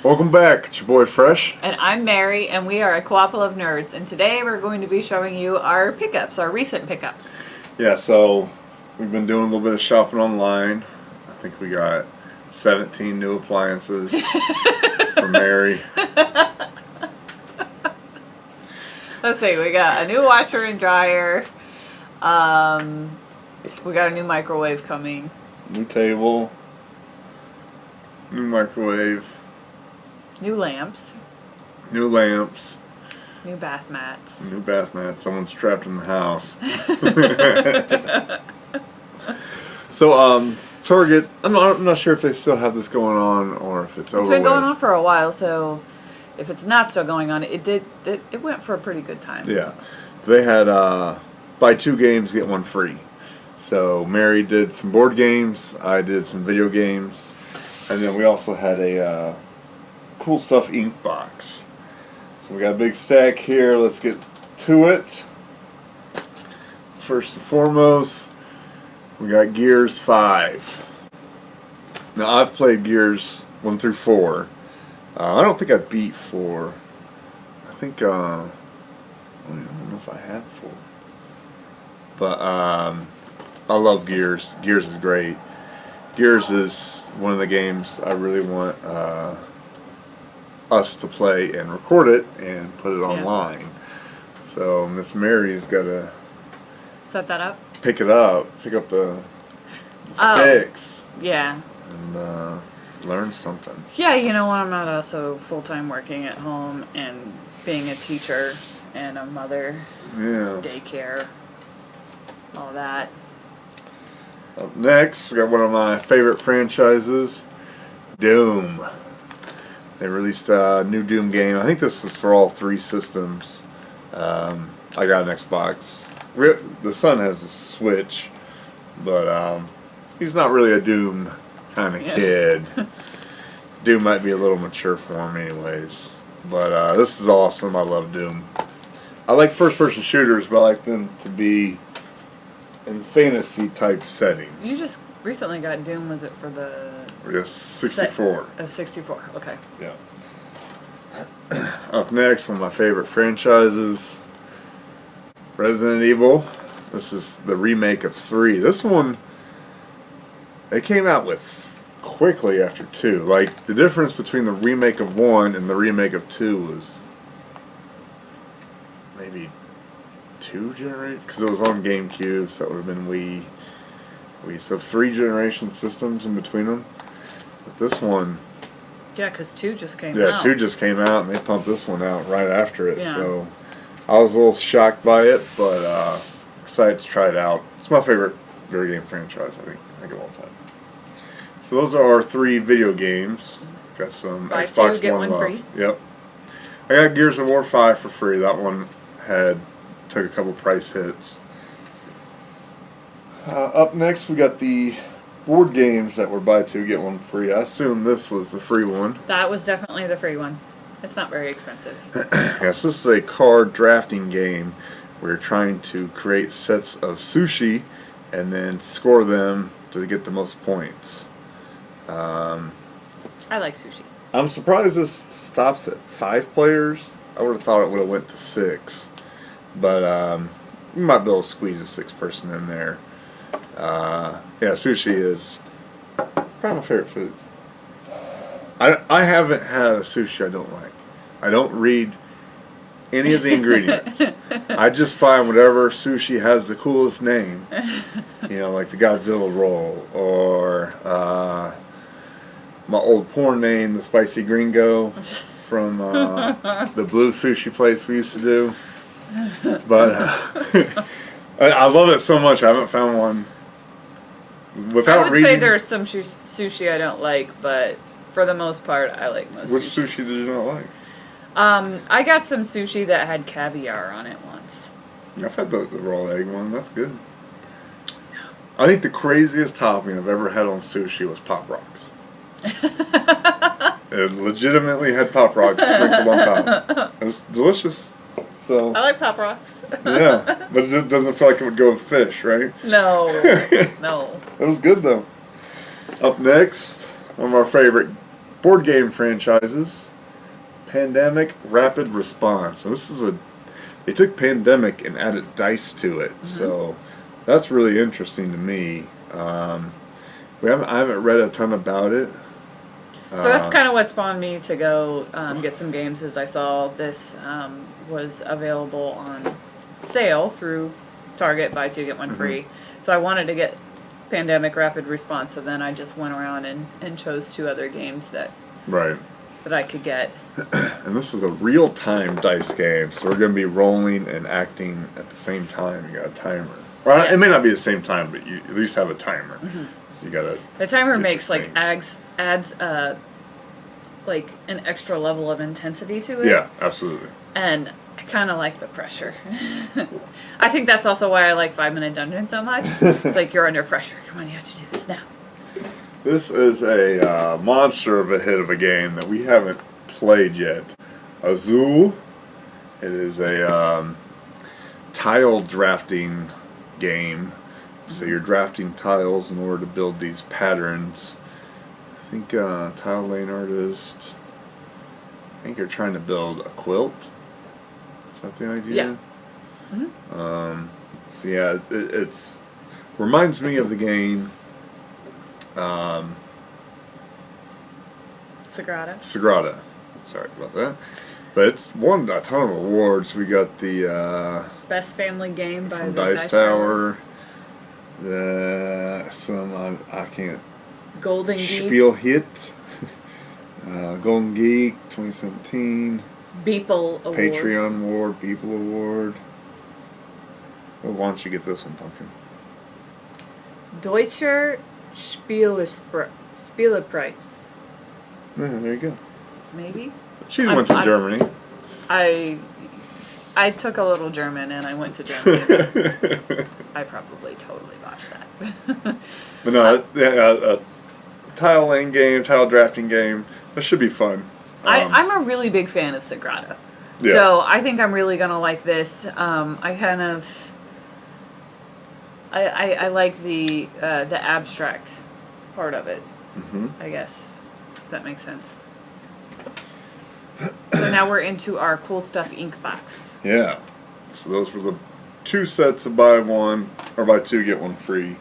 Welcome back. It's your boy Fresh. And I'm Mary, and we are a Co-ople of nerds. And today we're going to be showing you our pickups, our recent pickups. Yeah, so we've been doing a little bit of shopping online. I think we got 17 new appliances for Mary. Let's see, we got a new washer and dryer. We got a new microwave coming. New table. New microwave. New lamps. New lamps. New bath mats. New bath mat. Someone's trapped in the house. So, Target, I'm not sure if they still have this going on or if it's over. It's been going on for a while, so if it's not still going on, it went for a pretty good time. Yeah. They had buy 2 games, get 1 free. So Mary did some board games, I did some video games, and then we also had a cool stuff ink box. So we got a big stack here. Let's get to it. First and foremost, we got Gears 5. Now I've played Gears 1 through 4. I don't think I beat 4. I think I don't know if I have 4. But I love Gears. Gears is great. Gears is one of the games I really want us to play and record it and put it online. So Miss Mary's got to Set that up? pick it up, pick up the sticks, Yeah. and learn something. Yeah, you know, when I'm not also full-time working at home and being a teacher and a mother, Yeah. daycare, all that. Up next, we got one of my favorite franchises, Doom. They released a new Doom game. I think this is for all 3 systems. I got an Xbox. The son has a Switch, but he's not really a Doom kind of kid. Doom might be a little mature for him anyways. But this is awesome. I love Doom. I like first-person shooters, but I like them to be in fantasy-type settings. You just recently got Doom, was it for the... Yes, 64. 64, okay. Yeah. Up next, one of my favorite franchises, Resident Evil. This is the remake of 3. This one, they came out with quickly after 2. Like, the difference between the remake of 1 and the remake of 2 was maybe 2 generations, because it was on GameCube, so that would have been Wii. So 3 generation systems in between them. But this one, Yeah, because 2 just came out. yeah, 2 just came out, and they pumped this one out right after it. Yeah. So I was a little shocked by it, but excited to try it out. It's my favorite video game franchise, I think of all time. So those are our 3 video games. Got some Buy Xbox 2, get One 1 left. free. Yep. I got Gears of War 5 for free. That one took a couple price hits. Up next, we got the board games that were buy 2 get 1 free. I assume this was the free one. That was definitely the free one. It's not very expensive. Yes, this is a card drafting game. We're trying to create sets of sushi and then score them to get the most points. I like sushi. I'm surprised this stops at 5 players. I would have thought it would have went to 6. But you might be able to squeeze a 6th person in there. Yeah, sushi is probably my favorite food. I haven't had a sushi I don't like. I don't read any of the ingredients. I just find whatever sushi has the coolest name. You know, like the Godzilla roll, or my old porn name, the Spicy Gringo, from the blue sushi place we used to do. But I love it so much. I haven't found one without I would reading. say there's some sushi I don't like, but for the most part, I like most Which sushi. sushi did you not like? I got some sushi that had caviar on it once. I've had the raw egg one. That's good. I think the craziest topping I've ever had on sushi was Pop Rocks. It legitimately had Pop Rocks sprinkled on top. It was delicious. So I like Pop Rocks. yeah, but it doesn't feel like it would go with fish, right? No, no. It was good though. Up next, one of our favorite board game franchises. Pandemic Rapid Response. So this is they took Pandemic and added dice to it. So that's really interesting to me. I haven't read a ton about it. So that's kind of what spawned me to go get some games. As I saw this was available on sale through Target, buy two get one free. So I wanted to get Pandemic Rapid Response. So then I just went around and chose two other games that I could get. And this is a real-time dice game, so we're going to be rolling and acting at the same time. You got a timer. Well, it may not be the same time, but you at least have a timer. So you got to. The timer makes adds like an extra level of intensity to it. Yeah, absolutely. And I kind of like the pressure. I think that's also why I like 5 Minute Dungeon so much. It's like you're under pressure. Come on, you have to do this now. This is a monster of a hit of a game that we haven't played yet. Azul. It is a tile drafting game. So you're drafting tiles in order to build these patterns. I think tile lane artist. I think you're trying to build a quilt. Is that the idea? Yeah. So yeah, it's reminds me of the game. Sagrada. Sorry about that. But it's won a ton of awards. We got the Best Family Game by from the Dice Tower. I can't. Golden Geek. Spiel Hit. Golden Geek 2017. Beeple Award. Patreon Award. Beeple Award. Well, why don't you get this one, Pumpkin? Deutscher Spielepreis. Yeah, there you go. Maybe? She went to Germany. I took a little German and I went to Germany. I probably totally botched that. But no, a tile lane game, tile drafting game. That should be fun. I'm a really big fan of Sagrada. Yeah. So I think I'm really going to like this. I like the abstract part of it. I guess if that makes sense. So now we're into our Cool Stuff Ink box. Yeah. So those were the 2 sets of buy one or buy two get one free.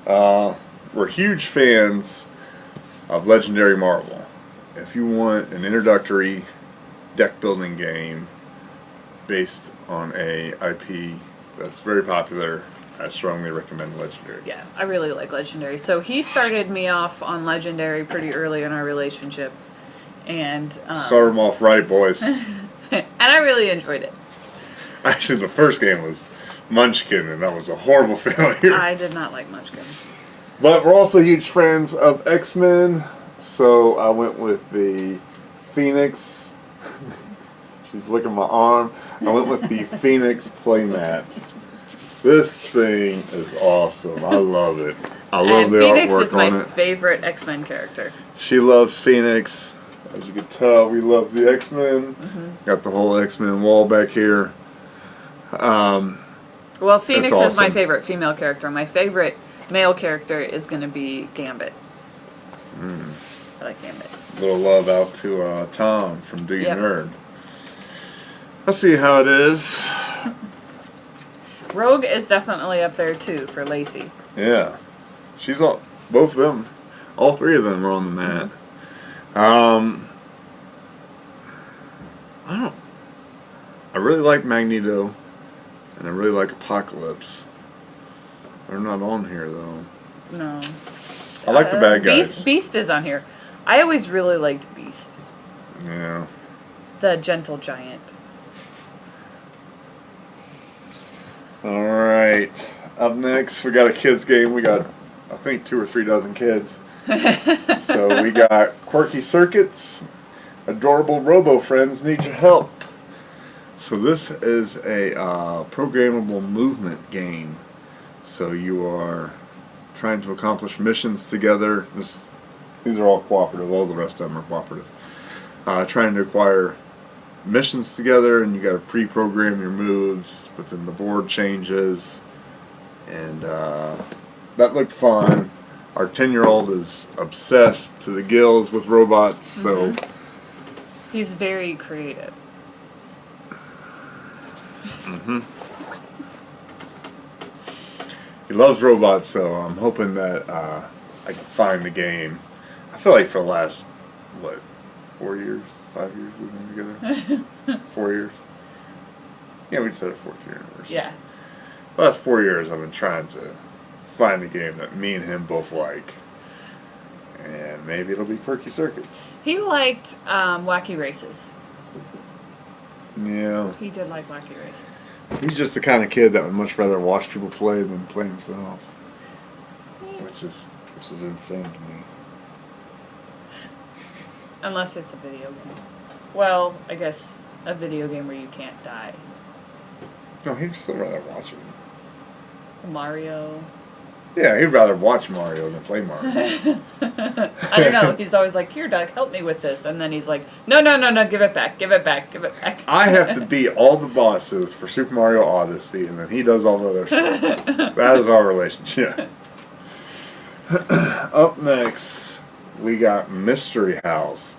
We're huge fans of Legendary Marvel. If you want an introductory deck building game based on a IP that's very popular, I strongly recommend Legendary. Yeah, I really like Legendary. So he started me off on Legendary pretty early in our relationship. And start them off right, boys. and I really enjoyed it. Actually, the first game was Munchkin, and that was a horrible failure. I did not like Munchkin. But we're also huge fans of X-Men, so I went with the Phoenix. She's licking my arm. I went with the Phoenix playmat. This thing is awesome. I love it. I love the Phoenix artwork is my on it. favorite X-Men character. She loves Phoenix. As you can tell, we love the X-Men. Got the whole X-Men wall back here. Well, Phoenix awesome. is my favorite female character. My favorite male character is going to be Gambit. I like Gambit. Little love out to Tom from Do You Yep. Nerd. Let's see how it is. Rogue is definitely up there too for Lacey. Yeah. She's all, both of them, all 3 of them are on the mat. I really like Magneto, and I really like Apocalypse. They're not on here though. No. I like the bad guys. Beast is on here. I always really liked Beast. Yeah. The gentle giant. All right. Up next, we got a kids game. We got, I think, 2 or 3 dozen kids. So we got Quirky Circuits, Adorable Robo Friends Need Your Help. So this is a programmable movement game. So you are trying to accomplish missions together. These are all cooperative. All the rest of them are cooperative. Trying to acquire missions together, and you got to pre-program your moves, but then the board changes, and that looked fun. our 10-year-old is obsessed to the gills with robots, so he's very creative. He loves robots, so I'm hoping that I can find the game. I feel like for the last, 4 years, 5 years we've been together? 4 years? Yeah, we just had a 4th year anniversary. Yeah. The last 4 years I've been trying to find a game that me and him both like. And maybe it'll be Quirky Circuits. He liked Wacky Races. Yeah. He did like Wacky Races. He's just the kind of kid that would much rather watch people play than play himself. Which is insane to me. Unless it's a video game. Well, I guess a video game where you can't die. No, he'd still rather watch it. Mario. Yeah, he'd rather watch Mario than play Mario. I don't know. He's always like, "Here, Doug, help me with this," and then he's like, "No, give it back, give it back, give it back." I have to beat all the bosses for Super Mario Odyssey, and then he does all the other stuff. That is our relationship. Up next, we got Mystery House.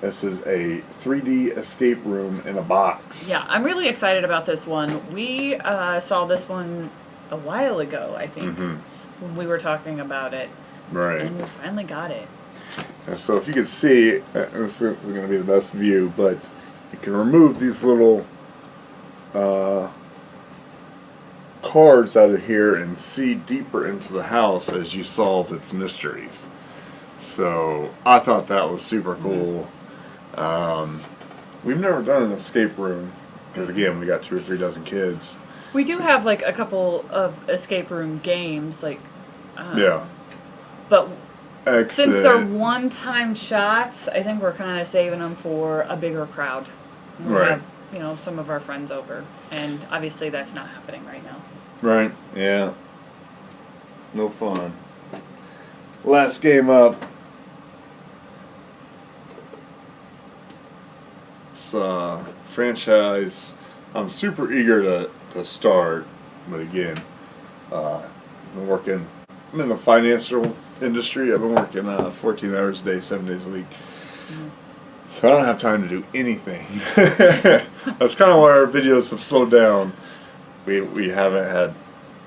This is a 3D escape room in a box. Yeah, I'm really excited about this one. We saw this one a while ago, I think, when we were talking about it. Right. And we finally got it. And so if you can see, this is going to be the best view, but you can remove these little cards out of here and see deeper into the house as you solve its mysteries. So I thought that was super cool. We've never done an escape room because, again, we got 2 or 3 dozen kids. We do have like a couple of escape room games, like Yeah. but Exit. since they're one-time shots, I think we're kind of saving them for a bigger crowd. We Right. have, some of our friends over, and obviously that's not happening right now. Right, yeah. No fun. Last game up. It's a franchise I'm super eager to start, but again, I'm in the financial industry. I've been working 14 hours a day, 7 days a week. So I don't have time to do anything. That's kind of why our videos have slowed down. We haven't had,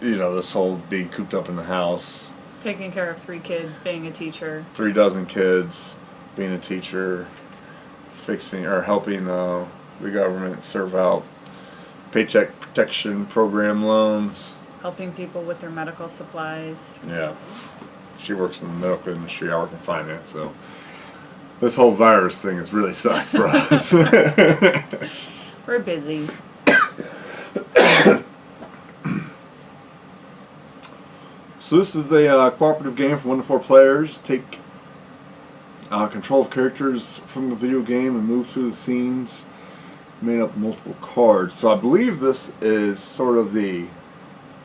this whole being cooped up in the house. Taking care of 3 kids, being a teacher. 3 dozen kids, being a teacher, fixing or helping the government serve out Paycheck Protection Program loans. Helping people with their medical supplies. Yeah. She works in the medical industry, I work in finance, so this whole virus thing has really sucked for us. We're busy. So this is a cooperative game for 1 to 4 players. Take control of characters from the video game and move through the scenes. Made up multiple cards. So I believe this is sort of the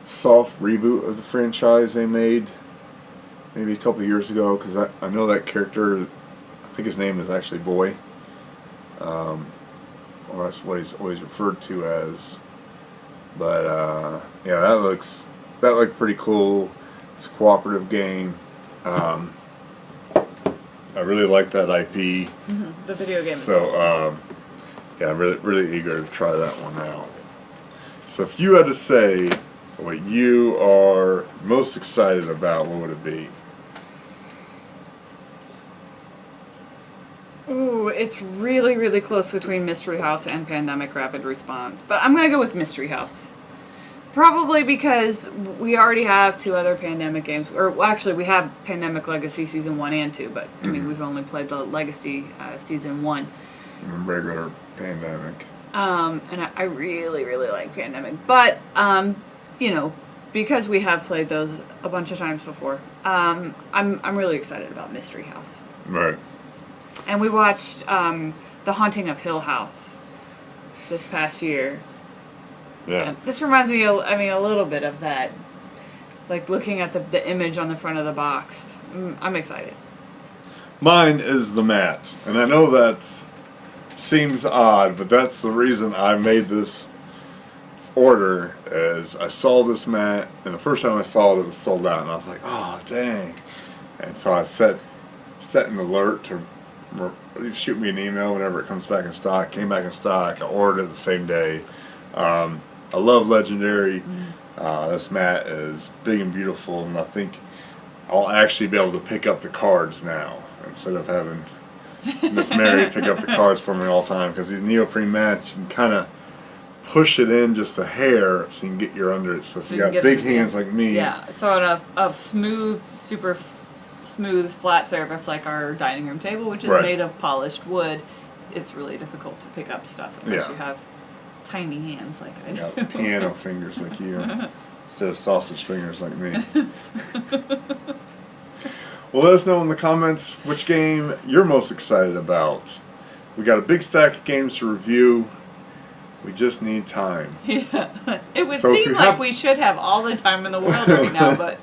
soft reboot of the franchise they made maybe a couple of years ago, because I know that character, I think his name is actually Boy, or that's what he's always referred to as. But yeah, that looked pretty cool. It's a cooperative game. I really like that IP. The video game is so awesome. yeah, I'm really eager to try that one out. So if you had to say what you are most excited about, what would it be? Ooh, it's really, really close between Mystery House and Pandemic Rapid Response. But I'm going to go with Mystery House. Probably because we already have 2 other Pandemic games. Or, well, actually, we have Pandemic Legacy Season 1 and 2. But, I mean, we've only played the Legacy Season 1. Regular Pandemic. And I really, really like Pandemic. But, because we have played those a bunch of times before, I'm really excited about Mystery House. Right. And we watched The Haunting of Hill House this past year. Yeah. And this reminds me, a little bit of that. Like looking at the image on the front of the box. I'm excited. Mine is the mat. And I know that seems odd, but that's the reason I made this order, is I saw this mat, and the first time I saw it, it was sold out, and I was like, oh, dang. And so I set an alert to shoot me an email whenever it comes back in stock. Came back in stock. I ordered it the same day. I love Legendary. This mat is big and beautiful, and I think I'll actually be able to pick up the cards now instead of having Miss Mary pick up the cards for me all the time, because these neoprene mats, you can kind of push it in just a hair so you can get your under it. So if you got big hands like me. Yeah, so on a smooth, super smooth, flat surface like our dining room table, which is made of polished wood, it's really difficult to pick up stuff unless you have tiny hands like I do. Yeah, piano fingers like you instead of sausage fingers like me. Well, let us know in the comments which game you're most excited about. We got a big stack of games to review. We just need time. Yeah. It would seem like we should have all the time in the world right now, but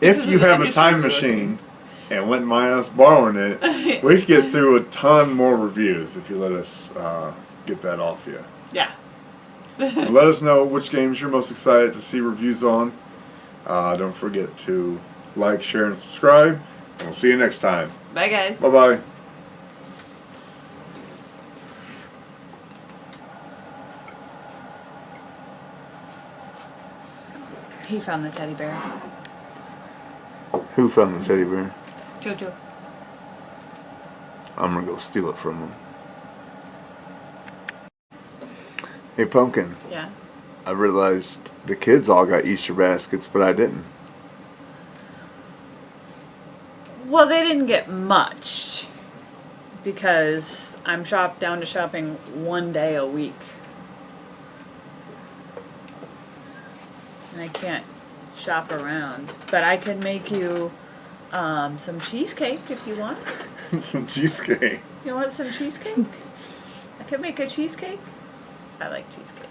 if you have a time machine and wouldn't mind us borrowing it, we could get through a ton more reviews if you let us get that off you. Yeah. Let us know which games you're most excited to see reviews on. Don't forget to like, share, and subscribe. And we'll see you next time. Bye, guys. Bye-bye. He found the teddy bear. Who found the teddy bear? Jojo. I'm gonna go steal it from him. Hey, Pumpkin. Yeah? I realized the kids all got Easter baskets, but I didn't. Well, they didn't get much because I'm down to shopping one day a week. And I can't shop around. But I can make you some cheesecake if you want. Some cheesecake. You want some cheesecake? I can make a cheesecake. I like cheesecake.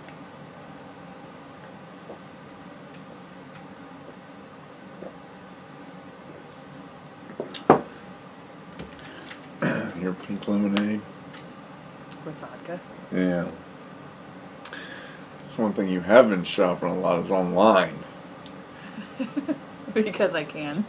Your pink lemonade. With vodka. Yeah. That's one thing you have been shopping a lot is online. Because I can.